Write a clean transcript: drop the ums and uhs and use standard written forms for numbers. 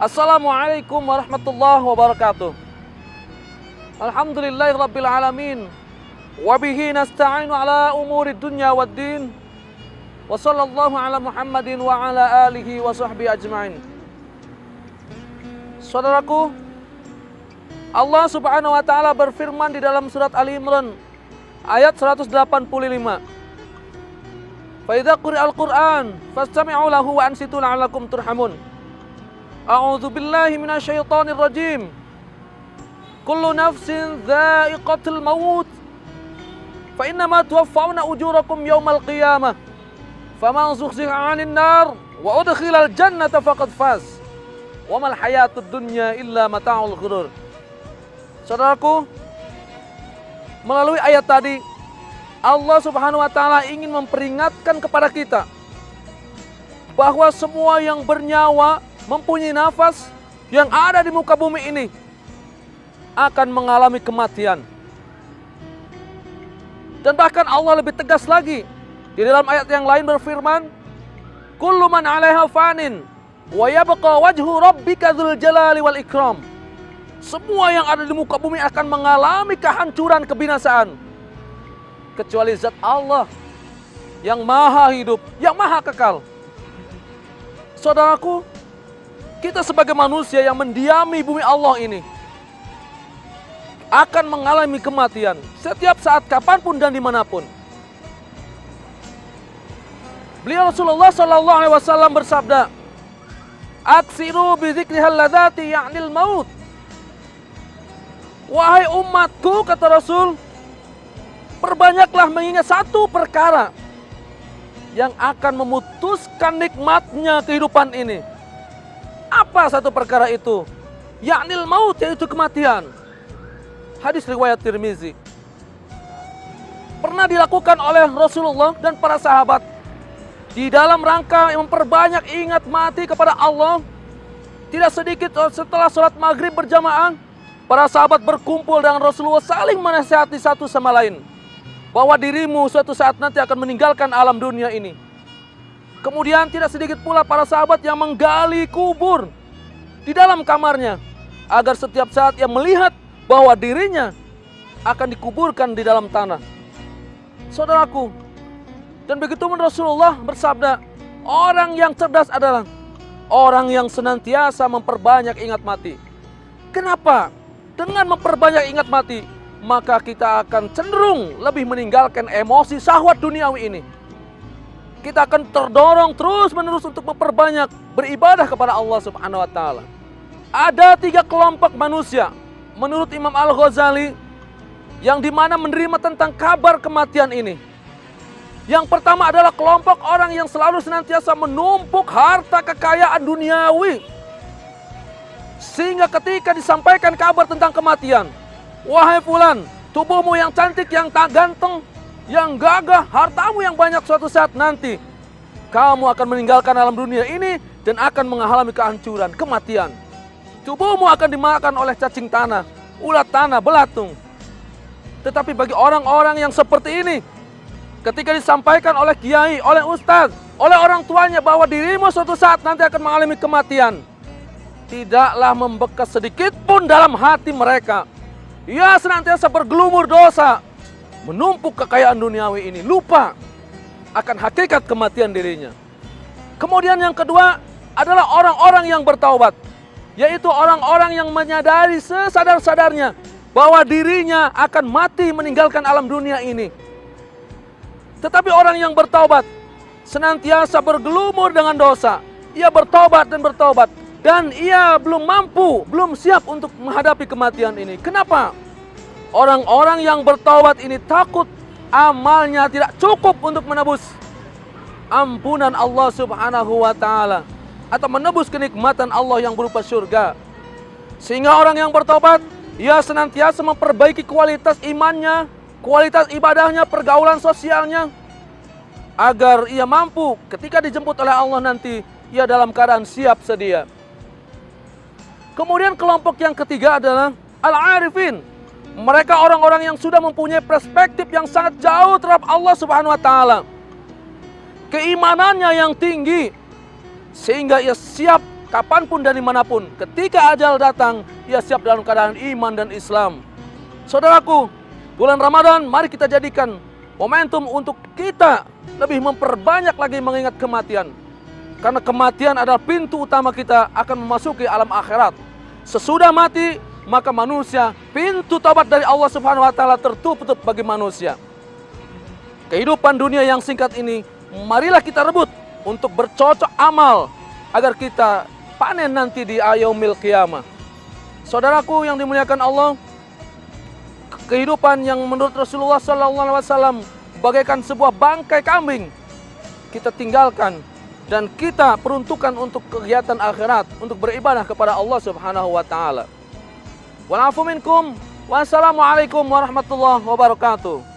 Assalamualaikum warahmatullahi wabarakatuh. Alhamdulillahirabbil alamin. Wa bihi nasta'inu ala umuri dunya waddin. Wa sallallahu ala Muhammadin wa ala alihi wa sahbihi ajma'in. Saudaraku, Allah Subhanahu wa taala berfirman di dalam surat Ali Imran ayat 185. Fa idza quri'al Qur'an fastami'u lahu wa ansitu la'allakum turhamun. A'udzu billahi minasyaitonir rajim. Kullu nafsin dha'iqatul maut. Fa innama tuwaffawna ujurakum yaumal qiyamah. Faman zuhziha 'anil nar wa udkhilal jannata faqad faz. Wa mal hayatud dunya illa mata'ul ghurur. Saudaraku, melalui ayat tadi Allah Subhanahu wa taala ingin memperingatkan kepada kita bahwa semua yang bernyawa, mempunyai nafas, yang ada di muka bumi ini akan mengalami kematian. Dan bahkan Allah lebih tegas lagi di dalam ayat yang lain berfirman, kullu man 'alaiha fanin wa yabqa wajhu rabbika dzul jalali wal ikram. Semua yang ada di muka bumi akan mengalami kehancuran, kebinasaan, kecuali zat Allah yang maha hidup, yang maha kekal. Saudaraku, kita sebagai manusia yang mendiami bumi Allah ini akan mengalami kematian setiap saat, kapanpun dan dimanapun. Beliau Rasulullah Sallallahu Alaihi Wasallam bersabda, "Aksiru bi dzikrihal ladzati ya'nil maut." Wahai umatku, kata Rasul, perbanyaklah mengingat satu perkara yang akan memutuskan nikmatnya kehidupan ini. Apa satu perkara itu? Ya'nil maut, yaitu kematian. Hadis riwayat Tirmizi. Pernah dilakukan oleh Rasulullah dan para sahabat di dalam rangka memperbanyak ingat mati kepada Allah. Tidak sedikit setelah sholat maghrib berjamaah, para sahabat berkumpul dengan Rasulullah saling menasihati satu sama lain bahwa dirimu suatu saat nanti akan meninggalkan alam dunia ini. Kemudian tidak sedikit pula para sahabat yang menggali kubur di dalam kamarnya agar setiap saat ia melihat bahwa dirinya akan dikuburkan di dalam tanah. Saudaraku, dan begitu Rasulullah bersabda, orang yang cerdas adalah orang yang senantiasa memperbanyak ingat mati. Kenapa? Dengan memperbanyak ingat mati, maka kita akan cenderung lebih meninggalkan emosi syahwat duniawi ini. Kita akan terdorong terus-menerus untuk memperbanyak beribadah kepada Allah Subhanahu wa taala. Ada 3 kelompok manusia menurut Imam Al-Ghazali yang dimana menerima tentang kabar kematian ini. Yang pertama adalah kelompok orang yang selalu senantiasa menumpuk harta kekayaan duniawi, sehingga ketika disampaikan kabar tentang kematian, wahai fulan, tubuhmu yang cantik, yang tak ganteng, yang gagah, hartamu yang banyak, suatu saat nanti kamu akan meninggalkan alam dunia ini dan akan mengalami kehancuran, kematian. Tubuhmu akan dimakan oleh cacing tanah, ulat tanah, belatung. Tetapi bagi orang-orang yang seperti ini, ketika disampaikan oleh kiai, oleh ustaz, oleh orang tuanya bahwa dirimu suatu saat nanti akan mengalami kematian, tidaklah membekas sedikit pun dalam hati mereka. Ia senantiasa bergelumur dosa, menumpuk kekayaan duniawi ini, lupa akan hakikat kematian dirinya. Kemudian yang kedua adalah orang-orang yang bertaubat, yaitu orang-orang yang menyadari sesadar-sadarnya bahwa dirinya akan mati meninggalkan alam dunia ini. Tetapi orang yang bertaubat senantiasa bergelumur dengan dosa. Ia bertaubat dan bertaubat, dan ia belum mampu, belum siap untuk menghadapi kematian ini. Kenapa? Orang-orang yang bertaubat ini takut amalnya tidak cukup untuk menebus ampunan Allah Subhanahu wa taala atau menebus kenikmatan Allah yang berupa surga. Sehingga orang yang bertaubat, ia senantiasa memperbaiki kualitas imannya, kualitas ibadahnya, pergaulan sosialnya, agar ia mampu ketika dijemput oleh Allah nanti, ia dalam keadaan siap sedia. Kemudian kelompok yang ketiga adalah al-arifin. Mereka orang-orang yang sudah mempunyai perspektif yang sangat jauh terhadap Allah Subhanahu wa taala. Keimanannya yang tinggi sehingga ia siap kapanpun dan dimanapun. Ketika ajal datang, ia siap dalam keadaan iman dan Islam. Saudaraku, bulan Ramadan mari kita jadikan momentum untuk kita lebih memperbanyak lagi mengingat kematian. Karena kematian adalah pintu utama kita akan memasuki alam akhirat. Sesudah mati, maka manusia, pintu taubat dari Allah Subhanahu wa taala tertutup bagi manusia. Kehidupan dunia yang singkat ini, marilah kita rebut untuk bercocok amal agar kita panen nanti di yaumil qiyamah. Saudaraku yang dimuliakan Allah, kehidupan yang menurut Rasulullah SAW bagaikan sebuah bangkai kambing kita tinggalkan dan kita peruntukkan untuk kegiatan akhirat, untuk beribadah kepada Allah Subhanahu wa taala. Wal afu minkum. Wassalamualaikum warahmatullahi wabarakatuh.